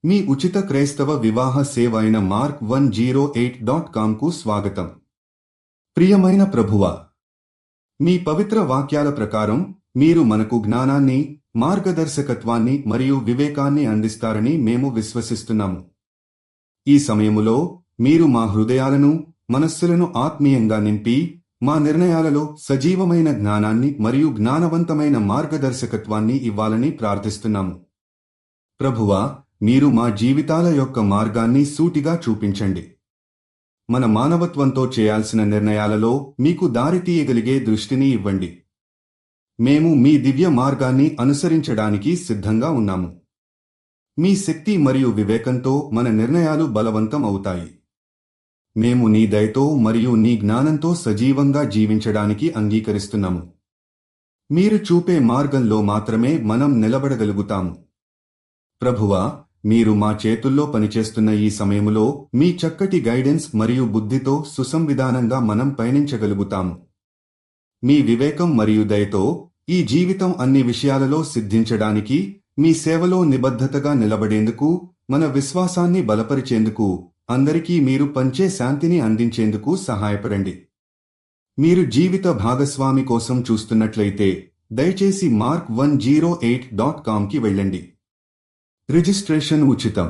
మీ ఉచిత క్రైస్తవ వివాహ సేవ అయిన mark108.comకు స్వాగతం. ప్రియమైన ప్రభువా, మీ పవిత్ర వాక్యాల ప్రకారం మీరు మనకు జ్ఞానాన్ని, మార్గదర్శకత్వాన్ని మరియు వివేకాన్ని అందిస్తారని మేము విశ్వసిస్తున్నాము. ఈ సమయములో మీరు మా హృదయాలను, మనస్సులను ఆత్మీయంగా నింపి, మా నిర్ణయాలలో సజీవమైన జ్ఞానాన్ని మరియు జ్ఞానవంతమైన మార్గదర్శకత్వాన్ని ఇవ్వాలని ప్రార్థిస్తున్నాము. ప్రభువా, మీరు మా జీవితాల యొక్క మార్గాన్ని సూటిగా చూపించండి. మన మానవత్వంతో చేయాల్సిన నిర్ణయాలలో మీకు దారితీయగలిగే దృష్టిని ఇవ్వండి. మేము మీ దివ్య మార్గాన్ని అనుసరించడానికి సిద్ధంగా ఉన్నాము. మీ శక్తి మరియు వివేకంతో మన నిర్ణయాలు బలవంతం అవుతాయి. మేము నీ దయతో మరియు నీ జ్ఞానంతో సజీవంగా జీవించడానికి అంగీకరిస్తున్నాము. మీరు చూపే మార్గంలో మాత్రమే మనం నిలబడగలుగుతాము. ప్రభువా, మీరు మా చేతుల్లో పనిచేస్తున్న ఈ సమయములో మీ చక్కటి గైడెన్స్ మరియు బుద్ధితో సుసంవిధానంగా మనం పయనించగలుగుతాము. మీ వివేకం మరియు దయతో ఈ జీవితం అన్ని విషయాలలో సిద్ధించడానికి, మీ సేవలో నిబద్ధతగా నిలబడేందుకు, మన విశ్వాసాన్ని బలపరిచేందుకు, అందరికీ మీరు పంచే శాంతిని అందించేందుకు సహాయపడండి. మీరు జీవిత భాగస్వామి కోసం చూస్తున్నట్లయితే దయచేసి mark108.comకి వెళ్ళండి. రిజిస్ట్రేషన్ ఉచితం.